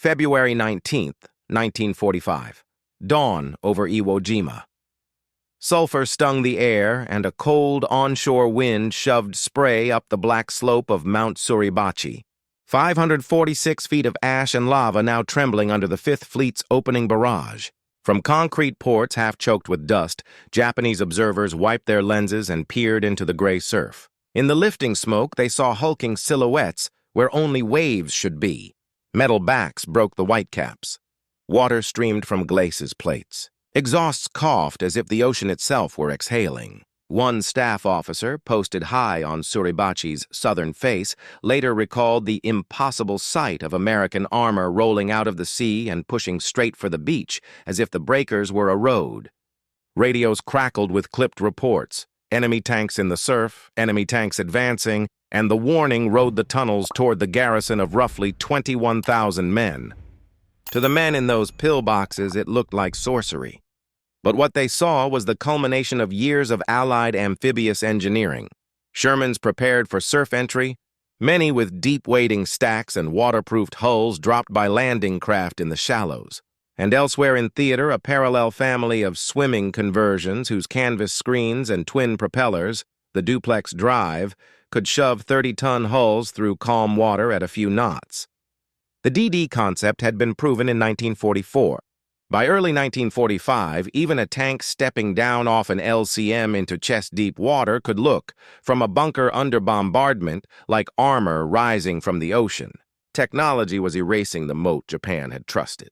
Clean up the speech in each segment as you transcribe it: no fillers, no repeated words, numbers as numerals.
February 19, 1945. Dawn over Iwo Jima. Sulfur stung the air, and a cold onshore wind shoved spray up the black slope of Mount Suribachi. 546 feet of ash and lava now trembling under the Fifth Fleet's opening barrage. From concrete ports half-choked with dust, Japanese observers wiped their lenses and peered into the gray surf. In the lifting smoke, they saw hulking silhouettes where only waves should be. Metal backs broke the whitecaps. Water streamed from glacis plates. Exhausts coughed as if the ocean itself were exhaling. One staff officer, posted high on Suribachi's southern face, later recalled the impossible sight of American armor rolling out of the sea and pushing straight for the beach, as if the breakers were a road. Radios crackled with clipped reports. Enemy tanks in the surf, enemy tanks advancing, and the warning rode the tunnels toward the garrison of roughly 21,000 men. To the men in those pillboxes, it looked like sorcery. But what they saw was the culmination of years of Allied amphibious engineering. Shermans prepared for surf entry, many with deep wading stacks and waterproofed hulls dropped by landing craft in the shallows. And elsewhere in theater, a parallel family of swimming conversions whose canvas screens and twin propellers, the Duplex Drive, could shove 30-ton hulls through calm water at a few knots. The DD concept had been proven in 1944. By early 1945, even a tank stepping down off an LCM into chest-deep water could look, from a bunker under bombardment, like armor rising from the ocean. Technology was erasing the moat Japan had trusted.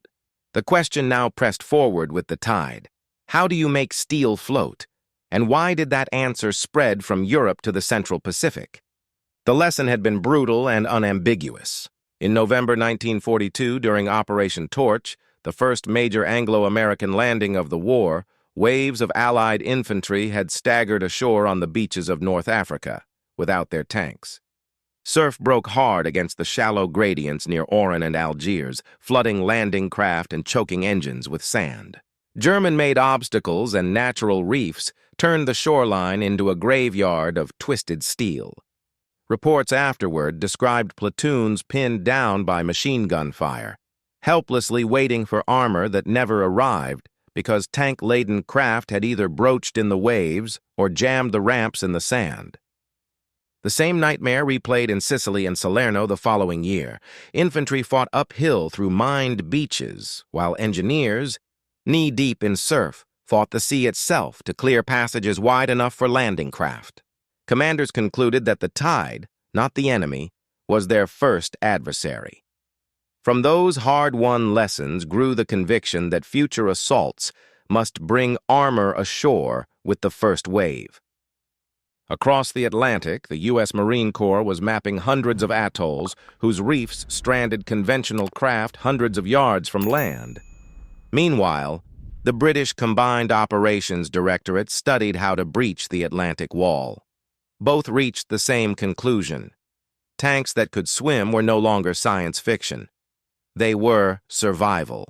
The question now pressed forward with the tide. How do you make steel float? And why did that answer spread from Europe to the Central Pacific? The lesson had been brutal and unambiguous. In November 1942, during Operation Torch, the first major Anglo-American landing of the war, waves of Allied infantry had staggered ashore on the beaches of North Africa, without their tanks. Surf broke hard against the shallow gradients near Oran and Algiers, flooding landing craft and choking engines with sand. German-made obstacles and natural reefs turned the shoreline into a graveyard of twisted steel. Reports afterward described platoons pinned down by machine gun fire, helplessly waiting for armor that never arrived because tank-laden craft had either broached in the waves or jammed the ramps in the sand. The same nightmare replayed in Sicily and Salerno the following year. Infantry fought uphill through mined beaches, while engineers, knee-deep in surf, fought the sea itself to clear passages wide enough for landing craft. Commanders concluded that the tide, not the enemy, was their first adversary. From those hard-won lessons grew the conviction that future assaults must bring armor ashore with the first wave. Across the Atlantic, the U.S. Marine Corps was mapping hundreds of atolls whose reefs stranded conventional craft hundreds of yards from land. Meanwhile, the British Combined Operations Directorate studied how to breach the Atlantic Wall. Both reached the same conclusion. Tanks that could swim were no longer science fiction. They were survival.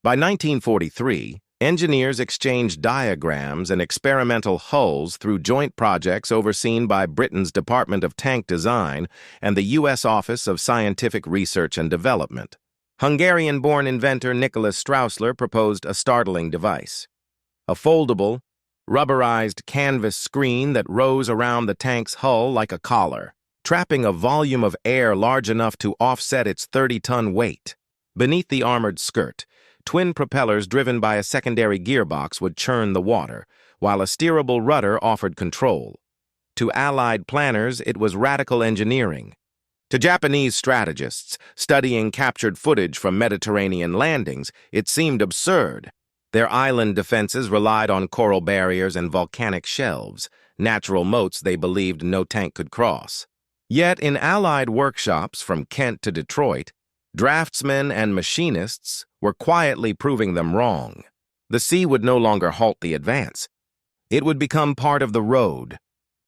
By 1943, engineers exchanged diagrams and experimental hulls through joint projects overseen by Britain's Department of Tank Design and the U.S. Office of Scientific Research and Development. Hungarian-born inventor Nicholas Straussler proposed a startling device: a foldable, rubberized canvas screen that rose around the tank's hull like a collar, trapping a volume of air large enough to offset its 30-ton weight. Beneath the armored skirt, twin propellers driven by a secondary gearbox would churn the water, while a steerable rudder offered control. To Allied planners, it was radical engineering. To Japanese strategists, studying captured footage from Mediterranean landings, it seemed absurd. Their island defenses relied on coral barriers and volcanic shelves, natural moats they believed no tank could cross. Yet in Allied workshops from Kent to Detroit, draftsmen and machinists were quietly proving them wrong. The sea would no longer halt the advance. It would become part of the road.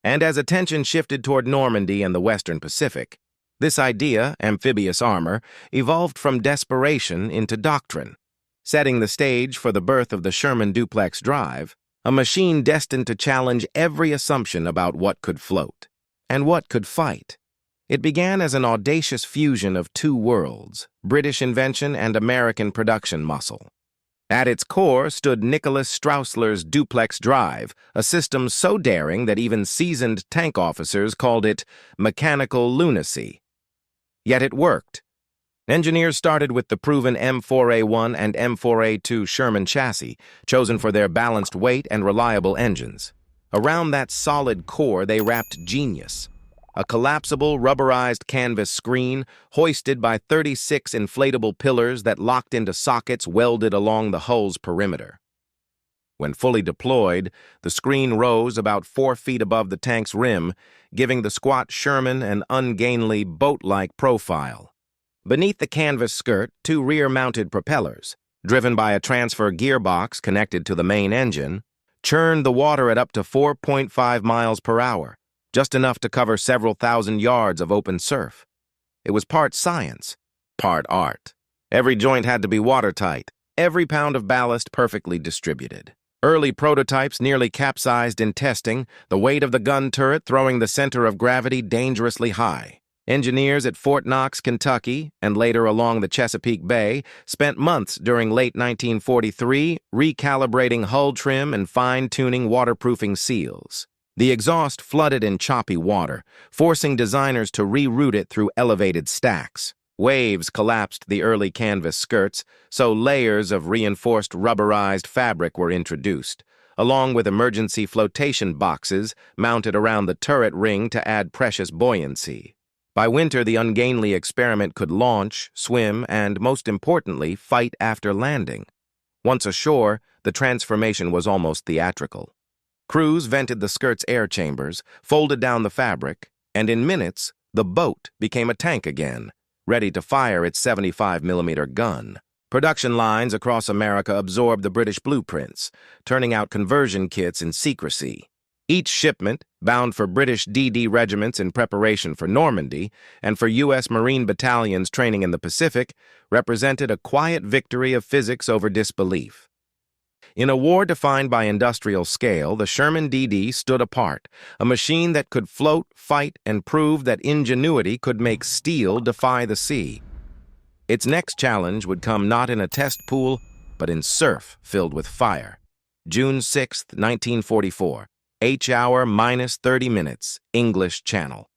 And as attention shifted toward Normandy and the Western Pacific, this idea, amphibious armor, evolved from desperation into doctrine, setting the stage for the birth of the Sherman Duplex Drive, a machine destined to challenge every assumption about what could float and what could fight. It began as an audacious fusion of two worlds, British invention and American production muscle. At its core stood Nicholas Straussler's Duplex Drive, a system so daring that even seasoned tank officers called it mechanical lunacy. Yet it worked. Engineers started with the proven M4A1 and M4A2 Sherman chassis, chosen for their balanced weight and reliable engines. Around that solid core, they wrapped genius. A collapsible, rubberized canvas screen hoisted by 36 inflatable pillars that locked into sockets welded along the hull's perimeter. When fully deployed, the screen rose about 4 feet above the tank's rim, giving the squat Sherman an ungainly, boat-like profile. Beneath the canvas skirt, 2 rear-mounted propellers, driven by a transfer gearbox connected to the main engine, churned the water at up to 4.5 miles per hour, just enough to cover several thousand yards of open surf. It was part science, part art. Every joint had to be watertight, every pound of ballast perfectly distributed. Early prototypes nearly capsized in testing, the weight of the gun turret throwing the center of gravity dangerously high. Engineers at Fort Knox, Kentucky, and later along the Chesapeake Bay, spent months during late 1943 recalibrating hull trim and fine-tuning waterproofing seals. The exhaust flooded in choppy water, forcing designers to reroute it through elevated stacks. Waves collapsed the early canvas skirts, so layers of reinforced rubberized fabric were introduced, along with emergency flotation boxes mounted around the turret ring to add precious buoyancy. By winter, the ungainly experiment could launch, swim, and, most importantly, fight after landing. Once ashore, the transformation was almost theatrical. Crews vented the skirt's air chambers, folded down the fabric, and in minutes, the boat became a tank again, ready to fire its 75mm gun. Production lines across America absorbed the British blueprints, turning out conversion kits in secrecy. Each shipment, bound for British DD regiments in preparation for Normandy and for U.S. Marine battalions training in the Pacific, represented a quiet victory of physics over disbelief. In a war defined by industrial scale, the Sherman DD stood apart, a machine that could float, fight, and prove that ingenuity could make steel defy the sea. Its next challenge would come not in a test pool, but in surf filled with fire. June 6, 1944, H-hour minus 30 minutes, English Channel.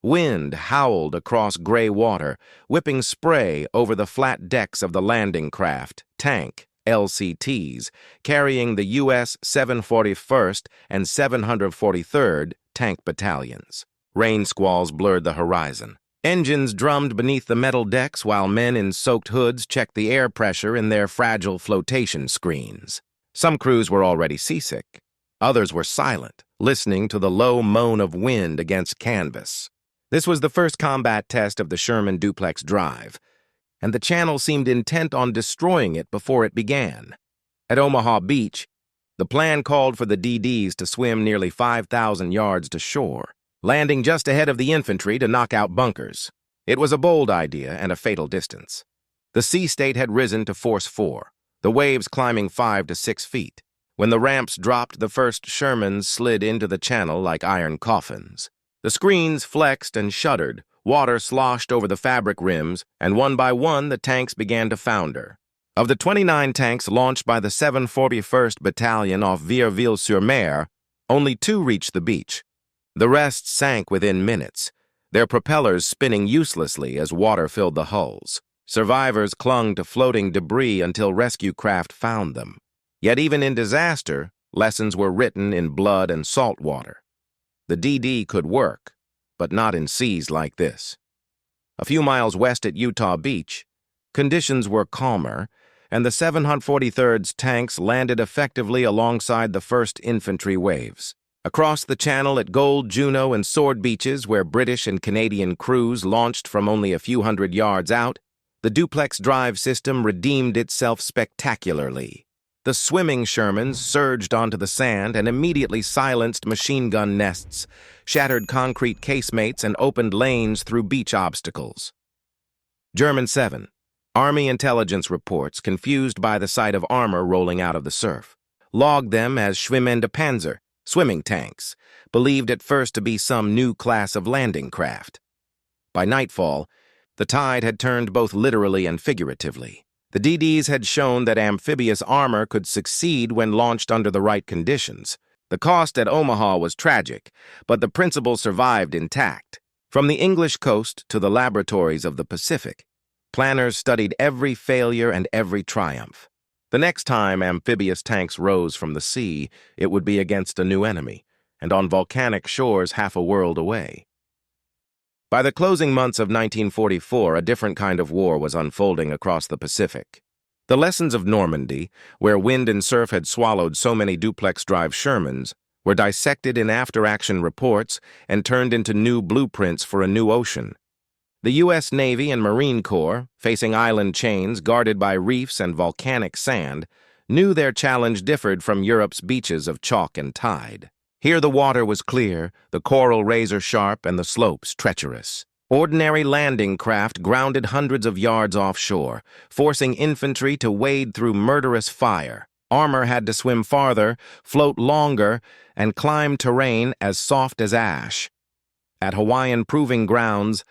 Wind howled across gray water, whipping spray over the flat decks of the landing craft, tank, LCTs, carrying the U.S. 741st and 743rd Tank Battalions. Rain squalls blurred the horizon. Engines drummed beneath the metal decks while men in soaked hoods checked the air pressure in their fragile flotation screens. Some crews were already seasick. Others were silent, listening to the low moan of wind against canvas. This was the first combat test of the Sherman Duplex Drive, and the channel seemed intent on destroying it before it began. At Omaha Beach, the plan called for the DDs to swim nearly 5,000 yards to shore, landing just ahead of the infantry to knock out bunkers. It was a bold idea and a fatal distance. The sea state had risen to force 4, the waves climbing 5 to 6 feet. When the ramps dropped, the first Shermans slid into the channel like iron coffins. The screens flexed and shuddered, water sloshed over the fabric rims, and one by one the tanks began to founder. Of the 29 tanks launched by the 741st Battalion off Vierville-sur-Mer, only 2 reached the beach. The rest sank within minutes, their propellers spinning uselessly as water filled the hulls. Survivors clung to floating debris until rescue craft found them. Yet even in disaster, lessons were written in blood and salt water. The DD could work, but not in seas like this. A few miles west at Utah Beach, conditions were calmer, and the 743rd's tanks landed effectively alongside the 1st Infantry waves. Across the channel at Gold, Juno, and Sword Beaches, where British and Canadian crews launched from only a few hundred yards out, the duplex drive system redeemed itself spectacularly. The swimming Shermans surged onto the sand and immediately silenced machine gun nests, shattered concrete casemates, and opened lanes through beach obstacles. German 7. Army intelligence reports, confused by the sight of armor rolling out of the surf, logged them as Schwimmende Panzer, swimming tanks, believed at first to be some new class of landing craft. By nightfall, the tide had turned both literally and figuratively. The DDs had shown that amphibious armor could succeed when launched under the right conditions. The cost at Omaha was tragic, but the principle survived intact. From the English coast to the laboratories of the Pacific, planners studied every failure and every triumph. The next time amphibious tanks rose from the sea, it would be against a new enemy, and on volcanic shores half a world away. By the closing months of 1944, a different kind of war was unfolding across the Pacific. The lessons of Normandy, where wind and surf had swallowed so many duplex drive Shermans, were dissected in after-action reports and turned into new blueprints for a new ocean. The U.S. Navy and Marine Corps, facing island chains guarded by reefs and volcanic sand, knew their challenge differed from Europe's beaches of chalk and tide. Here the water was clear, the coral razor-sharp, and the slopes treacherous. Ordinary landing craft grounded hundreds of yards offshore, forcing infantry to wade through murderous fire. Armor had to swim farther, float longer, and climb terrain as soft as ash. At Hawaiian proving grounds,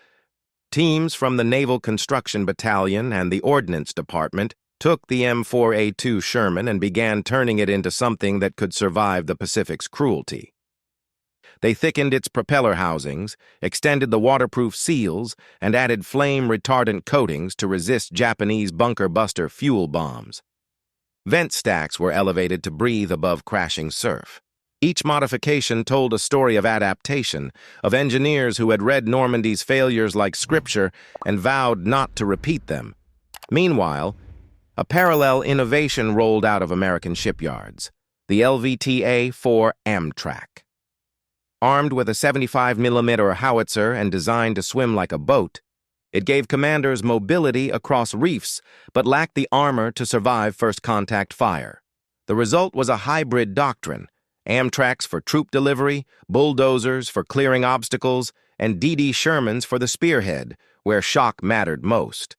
teams from the Naval Construction Battalion and the Ordnance Department took the M4A2 Sherman and began turning it into something that could survive the Pacific's cruelty. They thickened its propeller housings, extended the waterproof seals, and added flame-retardant coatings to resist Japanese bunker-buster fuel bombs. Vent stacks were elevated to breathe above crashing surf. Each modification told a story of adaptation, of engineers who had read Normandy's failures like scripture and vowed not to repeat them. Meanwhile, a parallel innovation rolled out of American shipyards, the LVTA-4 Amtrac. Armed with a 75mm howitzer and designed to swim like a boat, it gave commanders mobility across reefs but lacked the armor to survive first-contact fire. The result was a hybrid doctrine: Amtracs for troop delivery, bulldozers for clearing obstacles, and DD Shermans for the spearhead, where shock mattered most.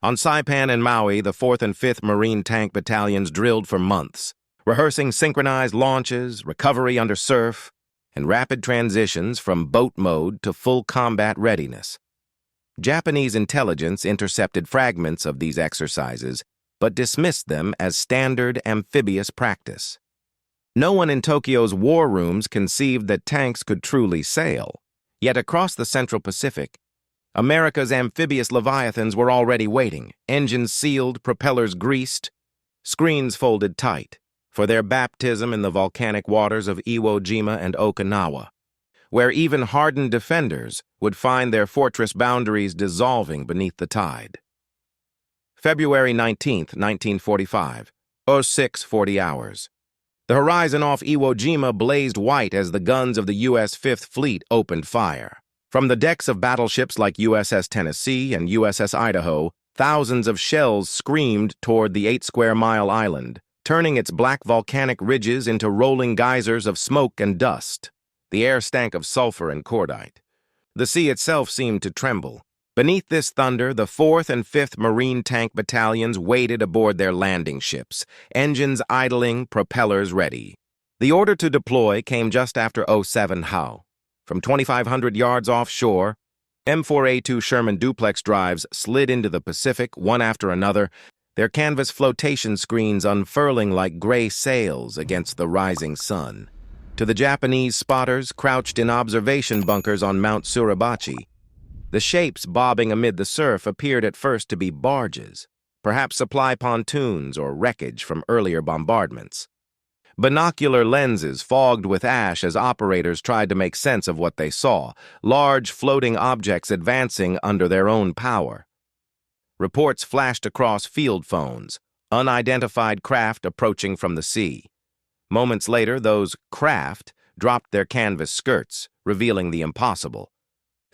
On Saipan and Maui, the 4th and 5th Marine Tank Battalions drilled for months, rehearsing synchronized launches, recovery under surf, and rapid transitions from boat mode to full combat readiness. Japanese intelligence intercepted fragments of these exercises, but dismissed them as standard amphibious practice. No one in Tokyo's war rooms conceived that tanks could truly sail. Yet across the Central Pacific, America's amphibious leviathans were already waiting, engines sealed, propellers greased, screens folded tight, for their baptism in the volcanic waters of Iwo Jima and Okinawa, where even hardened defenders would find their fortress boundaries dissolving beneath the tide. February 19, 1945, 06:40 hours. The horizon off Iwo Jima blazed white as the guns of the U.S. Fifth Fleet opened fire. From the decks of battleships like USS Tennessee and USS Idaho, thousands of shells screamed toward the 8-square-mile island, turning its black volcanic ridges into rolling geysers of smoke and dust. The air stank of sulfur and cordite. The sea itself seemed to tremble. Beneath this thunder, the 4th and 5th Marine Tank Battalions waited aboard their landing ships, engines idling, propellers ready. The order to deploy came just after 07 how. From 2,500 yards offshore, M4A2 Sherman Duplex Drives slid into the Pacific one after another, their canvas flotation screens unfurling like gray sails against the rising sun. To the Japanese spotters crouched in observation bunkers on Mount Suribachi, the shapes bobbing amid the surf appeared at first to be barges, perhaps supply pontoons or wreckage from earlier bombardments. Binocular lenses fogged with ash as operators tried to make sense of what they saw, large floating objects advancing under their own power. Reports flashed across field phones, unidentified craft approaching from the sea. Moments later, those craft dropped their canvas skirts, revealing the impossible.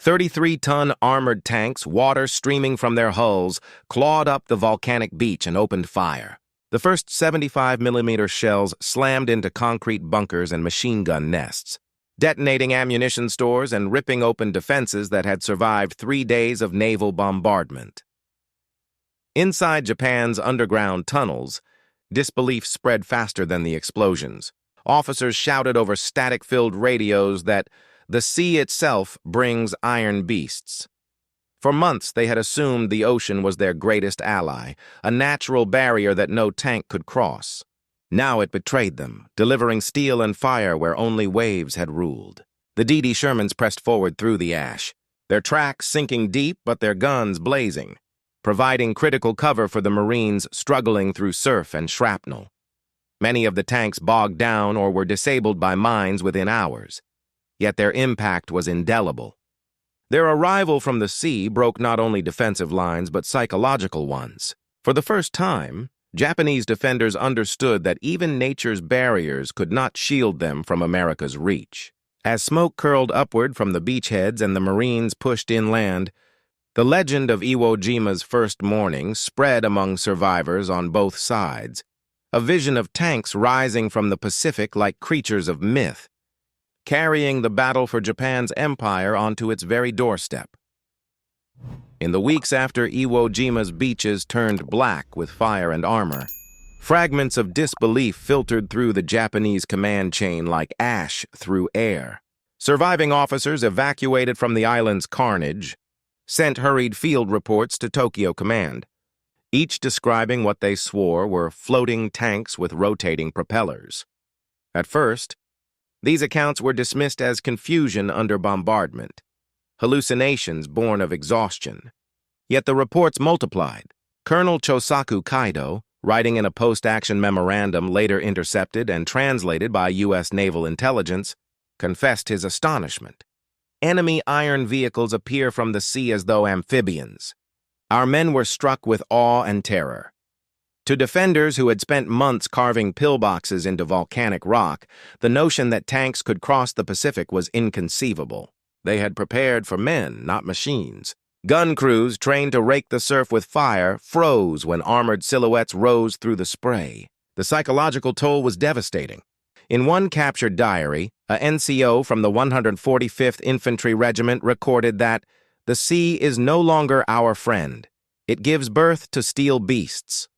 33-ton armored tanks, water streaming from their hulls, clawed up the volcanic beach and opened fire. The first 75mm shells slammed into concrete bunkers and machine gun nests, detonating ammunition stores and ripping open defenses that had survived 3 days of naval bombardment. Inside Japan's underground tunnels, disbelief spread faster than the explosions. Officers shouted over static-filled radios that the sea itself brings iron beasts. For months, they had assumed the ocean was their greatest ally, a natural barrier that no tank could cross. Now it betrayed them, delivering steel and fire where only waves had ruled. The DD Shermans pressed forward through the ash, their tracks sinking deep but their guns blazing, providing critical cover for the Marines struggling through surf and shrapnel. Many of the tanks bogged down or were disabled by mines within hours, yet their impact was indelible. Their arrival from the sea broke not only defensive lines but psychological ones. For the first time, Japanese defenders understood that even nature's barriers could not shield them from America's reach. As smoke curled upward from the beachheads and the Marines pushed inland, the legend of Iwo Jima's first morning spread among survivors on both sides, a vision of tanks rising from the Pacific like creatures of myth, carrying the battle for Japan's empire onto its very doorstep. In the weeks after Iwo Jima's beaches turned black with fire and armor, fragments of disbelief filtered through the Japanese command chain like ash through air. Surviving officers evacuated from the island's carnage sent hurried field reports to Tokyo Command, each describing what they swore were floating tanks with rotating propellers. At first, these accounts were dismissed as confusion under bombardment, hallucinations born of exhaustion. Yet the reports multiplied. Colonel Chosaku Kaido, writing in a post-action memorandum later intercepted and translated by U.S. Naval Intelligence, confessed his astonishment. Enemy iron vehicles appear from the sea as though amphibians. Our men were struck with awe and terror. To defenders who had spent months carving pillboxes into volcanic rock, the notion that tanks could cross the Pacific was inconceivable. They had prepared for men, not machines. Gun crews trained to rake the surf with fire froze when armored silhouettes rose through the spray. The psychological toll was devastating. In one captured diary, a NCO from the 145th Infantry Regiment recorded that the sea is no longer our friend. It gives birth to steel beasts.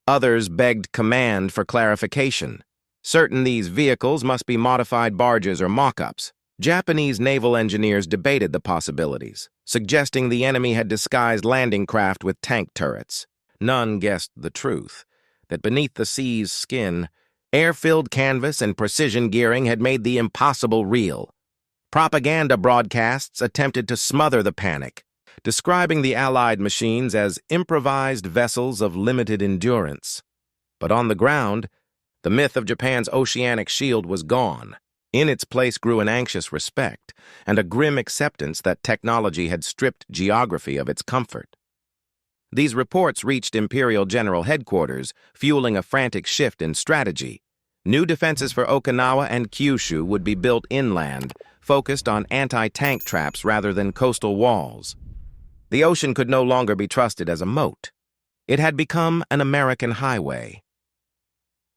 Others begged command for clarification. Certain these vehicles must be modified barges or mock-ups. Japanese naval engineers debated the possibilities, suggesting the enemy had disguised landing craft with tank turrets. None guessed the truth, that beneath the sea's skin, air-filled canvas and precision gearing had made the impossible real. Propaganda broadcasts attempted to smother the panic, describing the Allied machines as improvised vessels of limited endurance. But on the ground, the myth of Japan's oceanic shield was gone. In its place grew an anxious respect and a grim acceptance that technology had stripped geography of its comfort. These reports reached Imperial General Headquarters, fueling a frantic shift in strategy. New defenses for Okinawa and Kyushu would be built inland, focused on anti-tank traps rather than coastal walls. The ocean could no longer be trusted as a moat. It had become an American highway.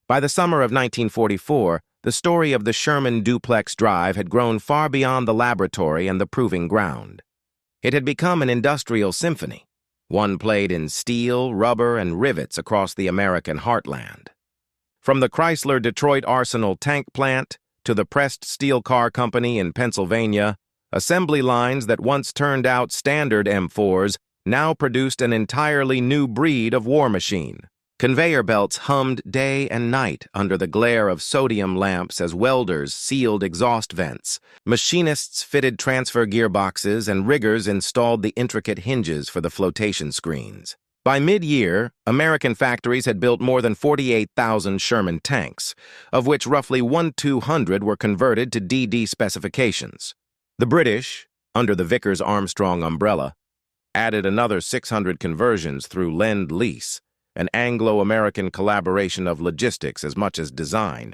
By the summer of 1944, the story of the Sherman Duplex Drive had grown far beyond the laboratory and the proving ground. It had become an industrial symphony, one played in steel, rubber, and rivets across the American heartland. From the Chrysler Detroit Arsenal tank plant to the Pressed Steel Car Company in Pennsylvania, assembly lines that once turned out standard M4s now produced an entirely new breed of war machine. Conveyor belts hummed day and night under the glare of sodium lamps as welders sealed exhaust vents. Machinists fitted transfer gearboxes and riggers installed the intricate hinges for the flotation screens. By mid-year, American factories had built more than 48,000 Sherman tanks, of which roughly 1,200 were converted to DD specifications. The British, under the Vickers-Armstrong umbrella, added another 600 conversions through Lend-Lease, an Anglo-American collaboration of logistics as much as design.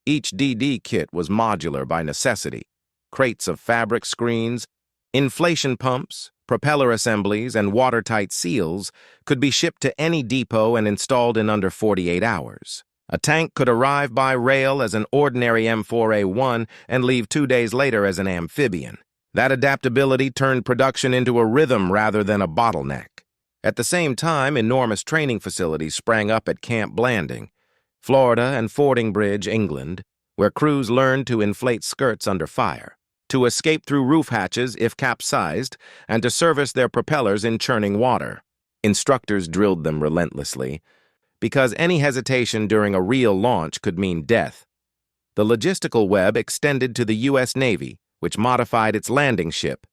Each DD kit was modular by necessity. Crates of fabric screens, inflation pumps, propeller assemblies, and watertight seals could be shipped to any depot and installed in under 48 hours. A tank could arrive by rail as an ordinary M4A1 and leave 2 days later as an amphibian. That adaptability turned production into a rhythm rather than a bottleneck. At the same time, enormous training facilities sprang up at Camp Blanding, Florida, and Fordingbridge, England, where crews learned to inflate skirts under fire. to escape through roof hatches if capsized, and to service their propellers in churning water. Instructors drilled them relentlessly, because any hesitation during a real launch could mean death. The logistical web extended to the U.S. Navy, which modified its landing ship.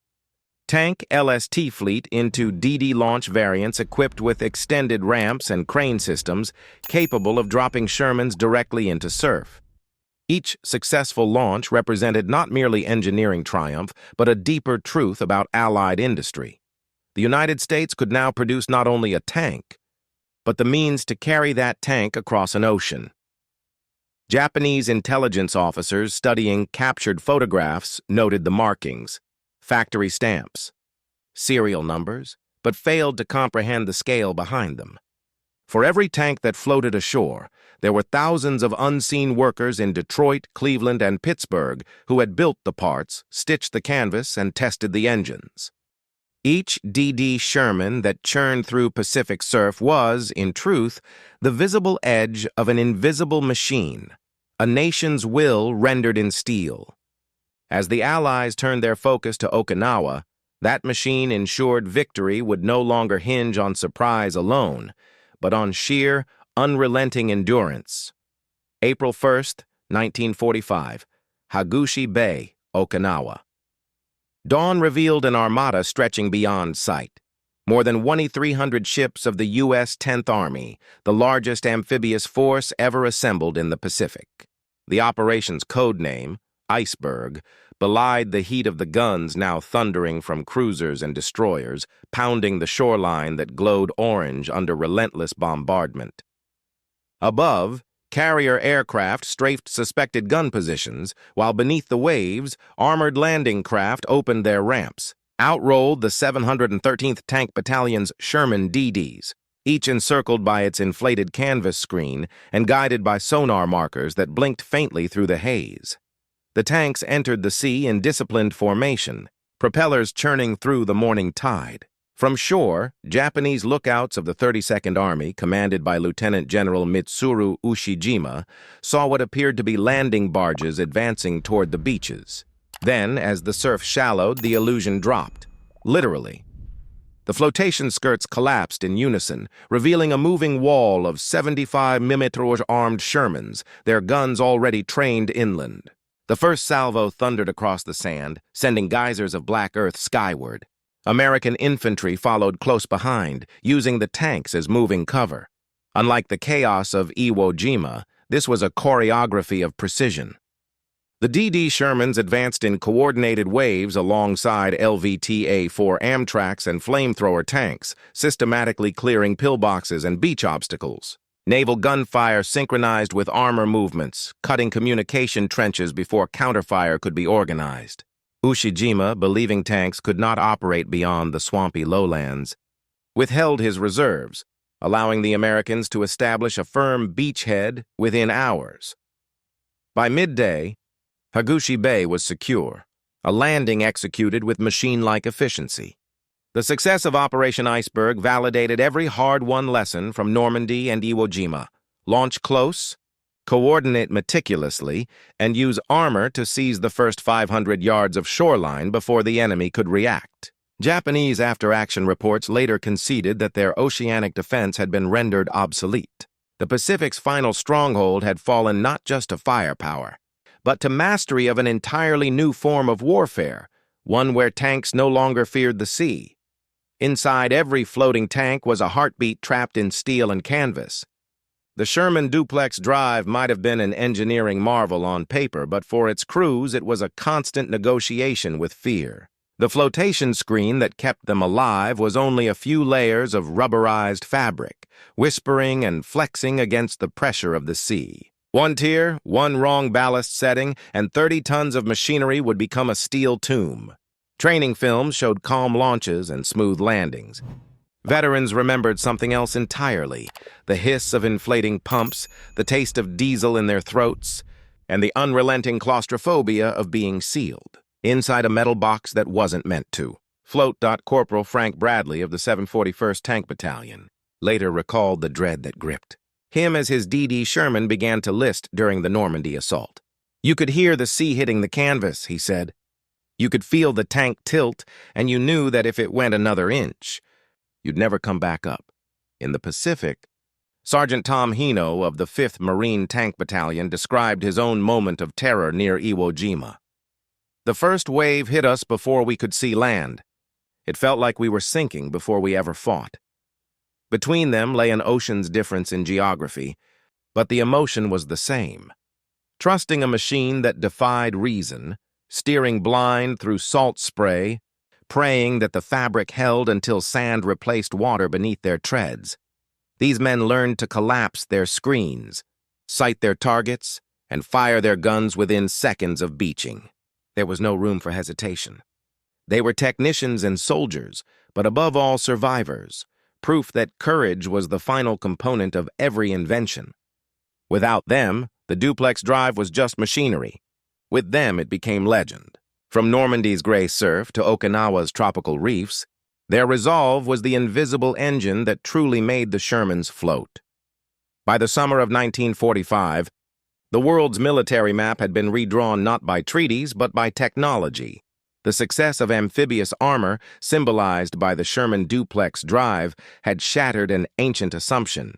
Tank LST fleet into DD launch variants equipped with extended ramps and crane systems capable of dropping Shermans directly into surf. Each successful launch represented not merely engineering triumph, but a deeper truth about Allied industry. The United States could now produce not only a tank, but the means to carry that tank across an ocean. Japanese intelligence officers studying captured photographs noted the markings, factory stamps, serial numbers, but failed to comprehend the scale behind them. For every tank that floated ashore, there were thousands of unseen workers in Detroit, Cleveland, and Pittsburgh who had built the parts, stitched the canvas, and tested the engines. Each DD Sherman that churned through Pacific surf was, in truth, the visible edge of an invisible machine, a nation's will rendered in steel. As the Allies turned their focus to Okinawa, that machine ensured victory would no longer hinge on surprise alone, but on sheer, unrelenting endurance. April 1st, 1945, Hagushi Bay, Okinawa. Dawn revealed an armada stretching beyond sight. More than 2,300 ships of the U.S. 10th Army, the largest amphibious force ever assembled in the Pacific. The operation's code name, Iceberg, belied the heat of the guns now thundering from cruisers and destroyers, pounding the shoreline that glowed orange under relentless bombardment. Above, carrier aircraft strafed suspected gun positions, while beneath the waves, armored landing craft opened their ramps. Out rolled the 713th Tank Battalion's Sherman DDs, each encircled by its inflated canvas screen and guided by sonar markers that blinked faintly through the haze. The tanks entered the sea in disciplined formation, propellers churning through the morning tide. From shore, Japanese lookouts of the 32nd Army, commanded by Lieutenant General Mitsuru Ushijima, saw what appeared to be landing barges advancing toward the beaches. Then, as the surf shallowed, the illusion dropped. Literally. The flotation skirts collapsed in unison, revealing a moving wall of 75mm armed Shermans, their guns already trained inland. The first salvo thundered across the sand, sending geysers of black earth skyward. American infantry followed close behind, using the tanks as moving cover. Unlike the chaos of Iwo Jima, this was a choreography of precision. The DD Shermans advanced in coordinated waves alongside LVTA-4 Amtracs and flamethrower tanks, systematically clearing pillboxes and beach obstacles. Naval gunfire synchronized with armor movements, cutting communication trenches before counterfire could be organized. Ushijima, believing tanks could not operate beyond the swampy lowlands, withheld his reserves, allowing the Americans to establish a firm beachhead within hours. By midday, Hagushi Bay was secure, a landing executed with machine-like efficiency. The success of Operation Iceberg validated every hard-won lesson from Normandy and Iwo Jima. Launch close, coordinate meticulously, and use armor to seize the first 500 yards of shoreline before the enemy could react. Japanese after-action reports later conceded that their oceanic defense had been rendered obsolete. The Pacific's final stronghold had fallen not just to firepower, but to mastery of an entirely new form of warfare, one where tanks no longer feared the sea. Inside every floating tank was a heartbeat trapped in steel and canvas. The Sherman Duplex Drive might have been an engineering marvel on paper, but for its crews it was a constant negotiation with fear. The flotation screen that kept them alive was only a few layers of rubberized fabric, whispering and flexing against the pressure of the sea. One tier, one wrong ballast setting, and 30 tons of machinery would become a steel tomb. Training films showed calm launches and smooth landings. Veterans remembered something else entirely: the hiss of inflating pumps, the taste of diesel in their throats, and the unrelenting claustrophobia of being sealed inside a metal box that wasn't meant to. Float. Corporal Frank Bradley of the 741st Tank Battalion later recalled the dread that gripped him as his DD Sherman began to list during the Normandy assault. "You could hear the sea hitting the canvas," he said. You could feel the tank tilt, and you knew that if it went another inch, you'd never come back up. In the Pacific, Sergeant Tom Hino of the 5th Marine Tank Battalion described his own moment of terror near Iwo Jima. The first wave hit us before we could see land. It felt like we were sinking before we ever fought. Between them lay an ocean's difference in geography, but the emotion was the same. Trusting a machine that defied reason, steering blind through salt spray, praying that the fabric held until sand replaced water beneath their treads. These men learned to collapse their screens, sight their targets, and fire their guns within seconds of beaching. There was no room for hesitation. They were technicians and soldiers, but above all survivors, proof that courage was the final component of every invention. Without them, the Duplex Drive was just machinery. With them, it became legend. From Normandy's gray surf to Okinawa's tropical reefs, their resolve was the invisible engine that truly made the Shermans float. By the summer of 1945, the world's military map had been redrawn not by treaties, but by technology. The success of amphibious armor, symbolized by the Sherman Duplex Drive, had shattered an ancient assumption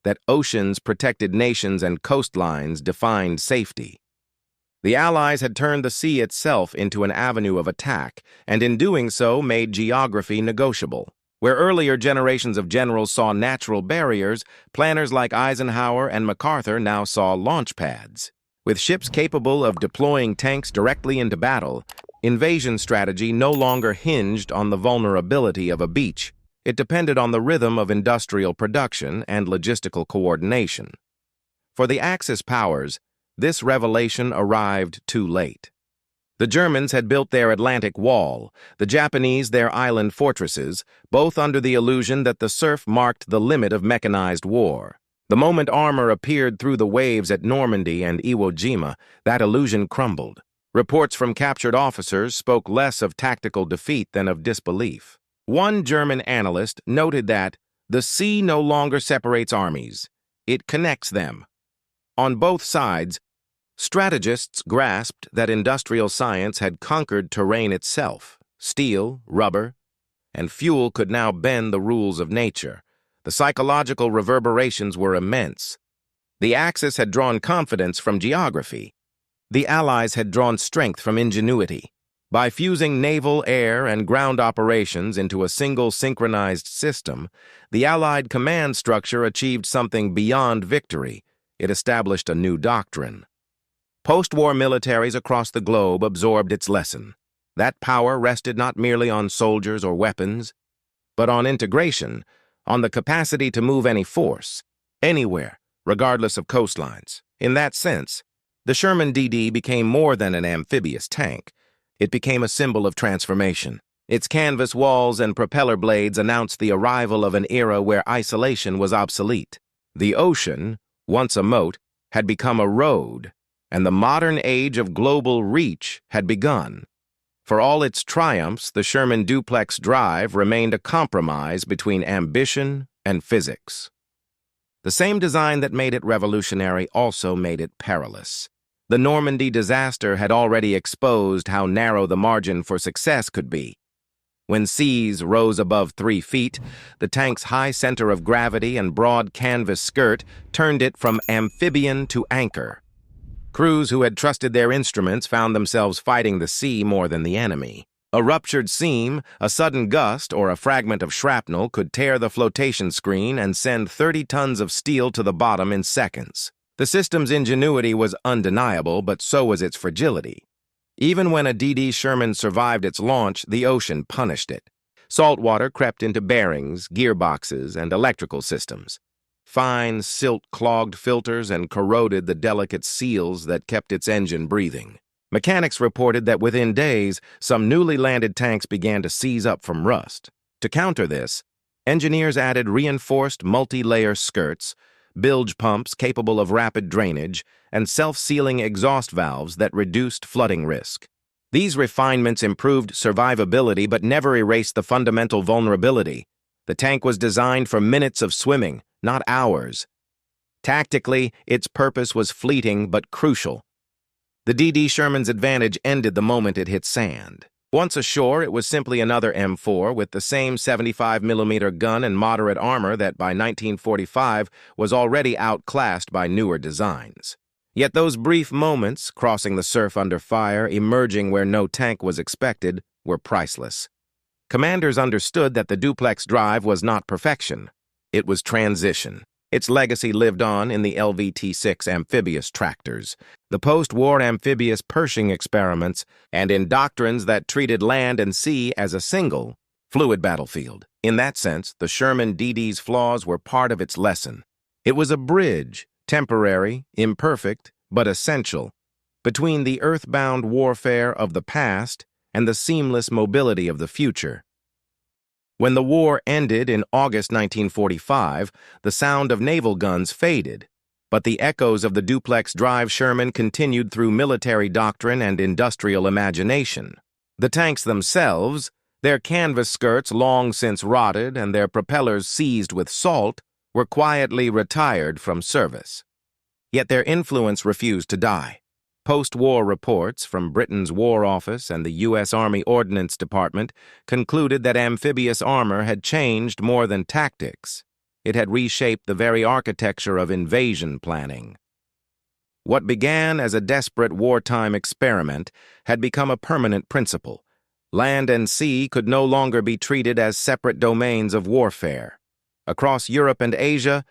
that oceans protected nations and coastlines defined safety. The Allies had turned the sea itself into an avenue of attack, and in doing so made geography negotiable. Where earlier generations of generals saw natural barriers, planners like Eisenhower and MacArthur now saw launch pads. With ships capable of deploying tanks directly into battle, invasion strategy no longer hinged on the vulnerability of a beach. It depended on the rhythm of industrial production and logistical coordination. For the Axis powers, this revelation arrived too late. The Germans had built their Atlantic Wall, the Japanese their island fortresses, both under the illusion that the surf marked the limit of mechanized war. The moment armor appeared through the waves at Normandy and Iwo Jima, that illusion crumbled. Reports from captured officers spoke less of tactical defeat than of disbelief. One German analyst noted that the sea no longer separates armies, it connects them. On both sides, strategists grasped that industrial science had conquered terrain itself. Steel, rubber, and fuel could now bend the rules of nature. The psychological reverberations were immense. The Axis had drawn confidence from geography. The Allies had drawn strength from ingenuity. By fusing naval, air, and ground operations into a single synchronized system, the Allied command structure achieved something beyond victory. It established a new doctrine. Post-war militaries across the globe absorbed its lesson. That power rested not merely on soldiers or weapons, but on integration, on the capacity to move any force, anywhere, regardless of coastlines. In that sense, the Sherman DD became more than an amphibious tank. It became a symbol of transformation. Its canvas walls and propeller blades announced the arrival of an era where isolation was obsolete. The ocean, once a moat, had become a road, and the modern age of global reach had begun. For all its triumphs, the Sherman Duplex Drive remained a compromise between ambition and physics. The same design that made it revolutionary also made it perilous. The Normandy disaster had already exposed how narrow the margin for success could be. When seas rose above 3 feet, the tank's high center of gravity and broad canvas skirt turned it from amphibian to anchor. Crews who had trusted their instruments found themselves fighting the sea more than the enemy. A ruptured seam, a sudden gust, or a fragment of shrapnel could tear the flotation screen and send 30 tons of steel to the bottom in seconds. The system's ingenuity was undeniable, but so was its fragility. Even when a DD Sherman survived its launch, the ocean punished it. Salt water crept into bearings, gearboxes, and electrical systems. Fine, silt-clogged filters and corroded the delicate seals that kept its engine breathing. Mechanics reported that within days, some newly landed tanks began to seize up from rust. To counter this, engineers added reinforced multi-layer skirts, bilge pumps capable of rapid drainage, and self-sealing exhaust valves that reduced flooding risk. These refinements improved survivability but never erased the fundamental vulnerability. The tank was designed for minutes of swimming, not hours. Tactically, its purpose was fleeting but crucial. The DD Sherman's advantage ended the moment it hit sand. Once ashore, it was simply another M4 with the same 75mm gun and moderate armor that by 1945 was already outclassed by newer designs. Yet those brief moments, crossing the surf under fire, emerging where no tank was expected, were priceless. Commanders understood that the Duplex Drive was not perfection. It was transition. Its legacy lived on in the LVT-6 Amphibious tractors, the post-war amphibious Pershing experiments, and in doctrines that treated land and sea as a single, fluid battlefield. In that sense, the Sherman DD's flaws were part of its lesson. It was a bridge, temporary, imperfect, but essential, between the earthbound warfare of the past and the seamless mobility of the future. When the war ended in August 1945, the sound of naval guns faded, but the echoes of the Duplex Drive Sherman continued through military doctrine and industrial imagination. The tanks themselves, their canvas skirts long since rotted and their propellers seized with salt, were quietly retired from service. Yet their influence refused to die. Post-war reports from Britain's War Office and the U.S. Army Ordnance Department concluded that amphibious armor had changed more than tactics. It had reshaped the very architecture of invasion planning. What began as a desperate wartime experiment had become a permanent principle. Land and sea could no longer be treated as separate domains of warfare. Across Europe and Asia,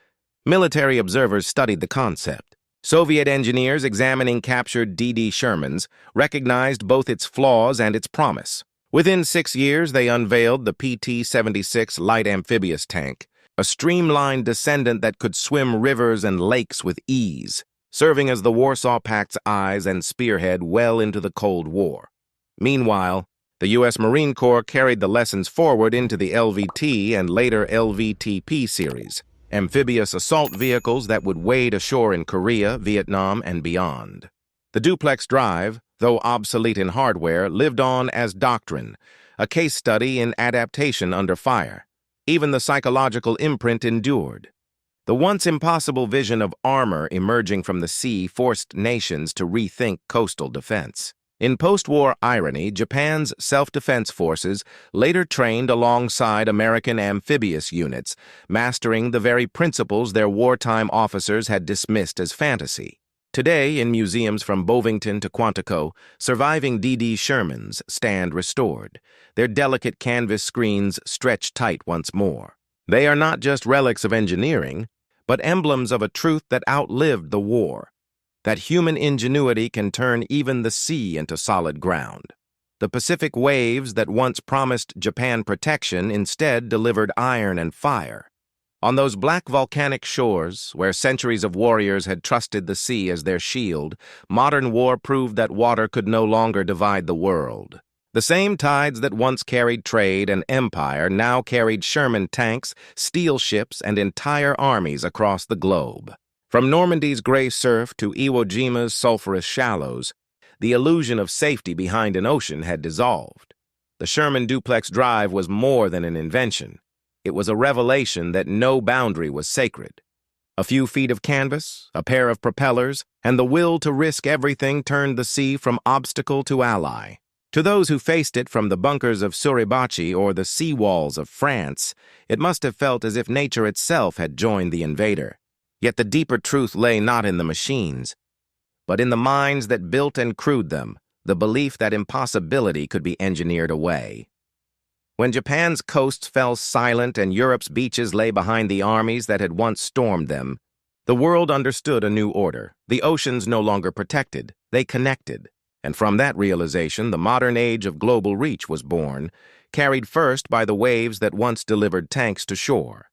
military observers studied the concept. Soviet engineers examining captured DD Shermans recognized both its flaws and its promise. Within 6 years, they unveiled the PT-76 light amphibious tank, a streamlined descendant that could swim rivers and lakes with ease, serving as the Warsaw Pact's eyes and spearhead well into the Cold War. Meanwhile, the U.S. Marine Corps carried the lessons forward into the LVT and later LVTP series, amphibious assault vehicles that would wade ashore in Korea, Vietnam, and beyond. The Duplex Drive, though obsolete in hardware, lived on as doctrine, a case study in adaptation under fire. Even the psychological imprint endured. The once impossible vision of armor emerging from the sea forced nations to rethink coastal defense. In post-war irony, Japan's self-defense forces later trained alongside American amphibious units, mastering the very principles their wartime officers had dismissed as fantasy. Today, in museums from Bovington to Quantico, surviving DD Shermans stand restored, their delicate canvas screens stretched tight once more. They are not just relics of engineering, but emblems of a truth that outlived the war, that human ingenuity can turn even the sea into solid ground. The Pacific waves that once promised Japan protection instead delivered iron and fire. On those black volcanic shores, where centuries of warriors had trusted the sea as their shield, modern war proved that water could no longer divide the world. The same tides that once carried trade and empire now carried Sherman tanks, steel ships, and entire armies across the globe. From Normandy's gray surf to Iwo Jima's sulphurous shallows, the illusion of safety behind an ocean had dissolved. The Sherman Duplex Drive was more than an invention. It was a revelation that no boundary was sacred. A few feet of canvas, a pair of propellers, and the will to risk everything turned the sea from obstacle to ally. To those who faced it from the bunkers of Suribachi or the sea walls of France, it must have felt as if nature itself had joined the invader. Yet the deeper truth lay not in the machines, but in the minds that built and crewed them, the belief that impossibility could be engineered away. When Japan's coasts fell silent and Europe's beaches lay behind the armies that had once stormed them, the world understood a new order. The oceans no longer protected, they connected. And from that realization, the modern age of global reach was born, carried first by the waves that once delivered tanks to shore.